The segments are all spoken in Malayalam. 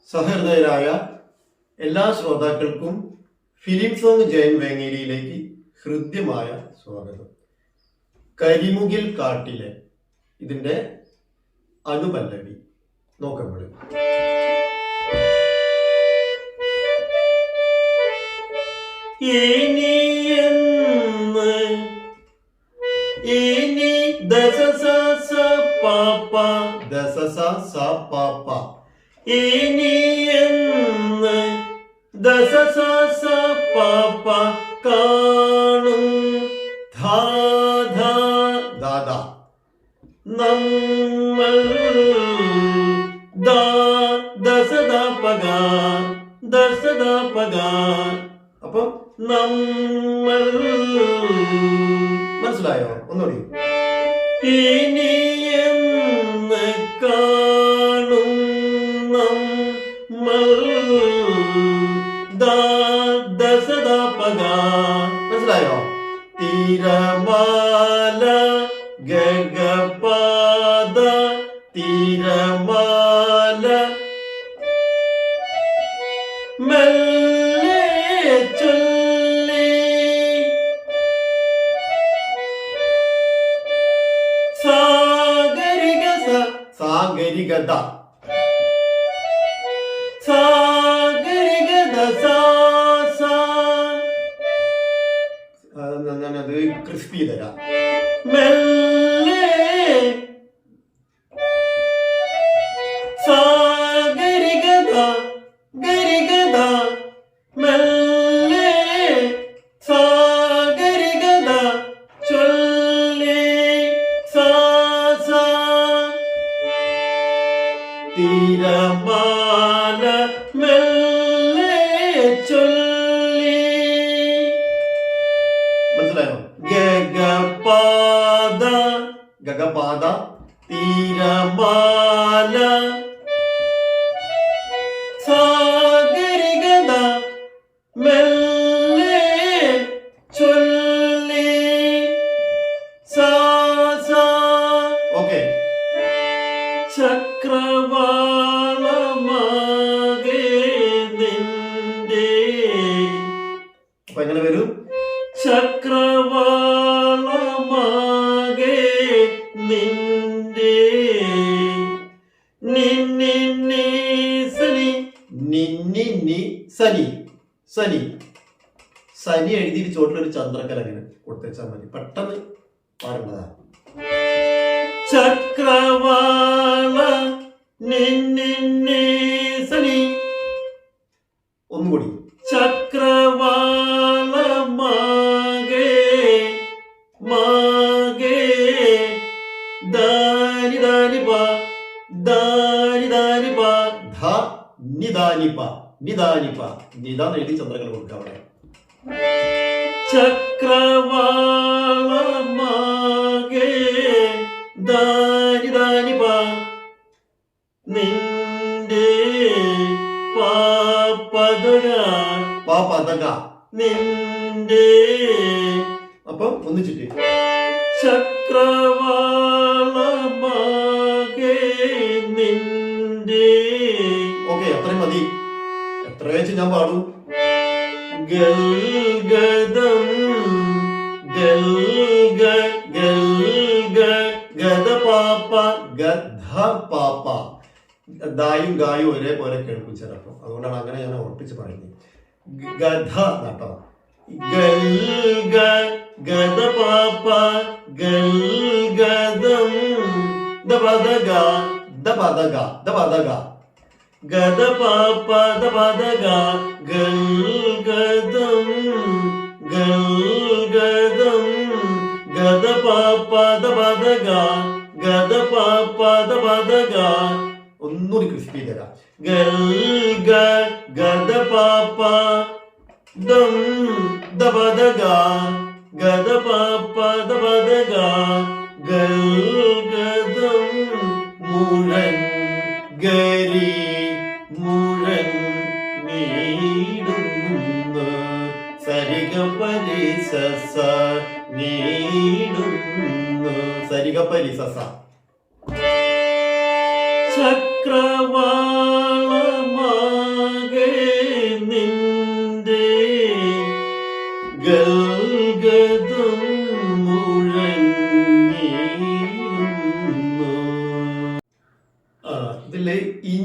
സഹൃദയരായ എല്ലാ ശ്രോതാക്കൾക്കും ഫിലിം സോങ് ജയൻ വേങ്ങേരിയിലേക്ക് ഹൃദ്യമായ സ്വാഗതം. കരിമുകിൽ കാട്ടിലെ ഇതിന്റെ അനുപല്ലവി നോക്കുമ്പോൾ കാണും ദാദാ നമ്മൾ അപ്പൊ നമ്മൾ മനസ്സിലായോ? ഒന്നുകൂടി. ഇനിയെന്ന് കാണും നമ്മൾ മനസ്സിലായോ? തിരമാല ഗഗപാദ തിരമാല മെല്ലെ ചൊല്ലി സാഗരിക സാഗരികത ഞാനത് ക്രിസ്പി തരാം. മെല്ലെ സാഗരികത ഗരികത മെല്ലെ സാഗരികത ചൊല്ലി തിരമാല മെല്ലെ ചൊല്ലി. മനസ്സിലായോ? ഗഗപാദ ഗഗപാദ തിരമാല സാഗരികത മെല്ലെ ചൊല്ലി ഓക്കെ. ചക്രവാളമാകെ നിന്റെ അപ്പൊ എങ്ങനെ വരും? ചക്രവാളമാകെ നിന്റെ നിന്നി സനി നിന്നി സനി സനി സനി എഴുതിയിട്ട് ചോട്ടിലൊരു ചന്ദ്രക്കല അങ്ങനെ കൊടുത്തുവെച്ചാൽ മതി, പെട്ടെന്ന് പാടുന്നതാ. ചക്രവാള നിന്നി സനി. ഒന്നുകൂടി. ചക്രവാളമാകെ മാകെ ദാനി ദാനി പ ദാനി ദാനി പ ധ നിദാനി പ നിദാനി പ നിദാന്ന് എഴുതി ചന്ദ്രകല കൊടുക്കുക അവിടെ. ചക്രവാളമാകെ ദാനി ദാനി പ നിന്റെ പാപദഗ പാപദഗ നിന്റെ. അപ്പം ഒന്നിച്ചിട്ട് ചക്രവാളമാകെ നിന്റെ. ഓക്കെ, അത്രയും മതി. എത്ര വെച്ച് ഞാൻ പാടും? ഗൽഗദം ഗൽഗ ഗൽഗ ഗദ പാപ്പ ഗധ പാപ്പ. ദായും ഗായും ഒരേപോലെ കേൾക്കും ചിലപ്പോ, അതുകൊണ്ടാണ് അങ്ങനെ ഞാൻ ഉറപ്പിച്ച് പറയുന്നത്. ഗധ നട്ടോ. ഗൽഗ ഗദ പാപ്പ ഗൽഗദം ദപദഗ ദപദഗ ദപദഗ ഗദ പാപ്പ ദപദഗ ഗൽഗദം ഗൽഗദം ഗദ പാപ്പ ദപദഗ ഗദ പാപ്പ ദപദഗ. ഒന്നുകൂടി ക്രിസ്പി തരാം. ഗൽഗ ഗദ പാപ്പ ദം ദപദഗ ഗദ പാപ്പ ദപദഗ ഗൽഗദം മുഴൻ ഗരി മുഴൻ നീടുന്നു സരിഗ പരിസ നീടുന്നു സരിഗ പരിസ. ചക്രവാളമാ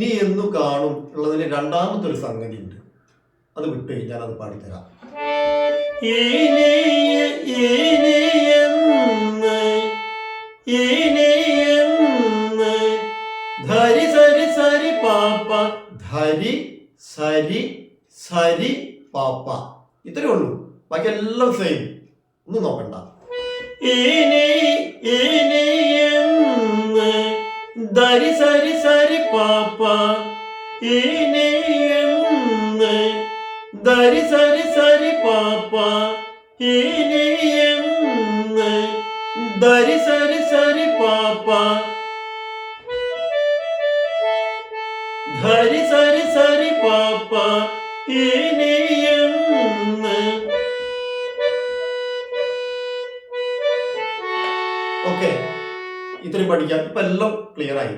ഇനി എന്നു കാണും ഉള്ളതിന് രണ്ടാമത്തെ ഒരു സംഗതി ഉണ്ട്. അത് വിട്ട് ഞാനത് പാടിത്തരാം. ധരി സരി സരി പാപ്പ, ധരി സരി സരി പാപ്പ, ഇത്രേ ഉള്ളൂ. ബാക്കി എല്ലാം സെയിം, ഒന്നും നോക്കണ്ട. ധരി സരി സരി പാപ്പ, ധരി സരി സരി പാപ്പ, ധരി സരി സരി പാപ്പ, ധരി സരി സരി പാപ്പ, ഓക്കെ, ഇത്രയും പഠിക്കാം. ഇപ്പൊ എല്ലാം ക്ലിയർ ആയി.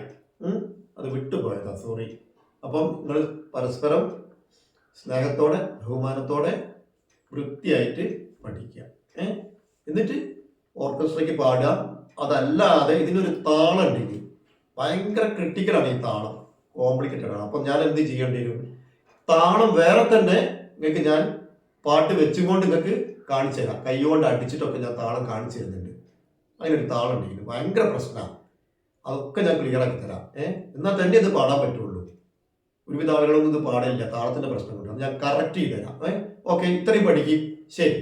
അത് വിട്ടുപോയതാ, സോറി. അപ്പം നിങ്ങൾ പരസ്പരം സ്നേഹത്തോടെ ബഹുമാനത്തോടെ വൃത്തിയായിട്ട് പഠിക്കുക. എന്നിട്ട് ഓർക്കസ്ട്രയ്ക്ക് പാടുക. അതല്ലാതെ ഇതിനൊരു താളം ഉണ്ടെങ്കിൽ ഭയങ്കര ക്രിട്ടിക്കലാണ് ഈ താളം, കോംപ്ലിക്കേറ്റഡ് ആണ്. അപ്പം ഞാൻ എന്ത് ചെയ്യേണ്ടി വരും? താളം വേറെ തന്നെ നിങ്ങൾക്ക് ഞാൻ പാട്ട് വെച്ചുകൊണ്ട് നിങ്ങൾക്ക് കാണിച്ചു തരാം. കൈ കൊണ്ട് അടിച്ചിട്ടൊക്കെ ഞാൻ താളം കാണിച്ചു തരുന്നുണ്ട്. അതിനൊരു താളം ഉണ്ടെങ്കിൽ ഭയങ്കര പ്രശ്നമാണ്. അതൊക്കെ ഞാൻ ക്ലിയർ ആക്കി തരാം. എന്നാൽ തന്നെ ഇത് പാടാൻ പറ്റുള്ളൂ. ഒരുവിധ ആളുകളൊന്നും ഇത് പാടില്ല, താളത്തിന്റെ പ്രശ്നം കൊണ്ട്. ഞാൻ കറക്റ്റ് ചെയ്ത് തരാം. ഓക്കെ, ഇത്രയും പഠിക്കും. ശരി.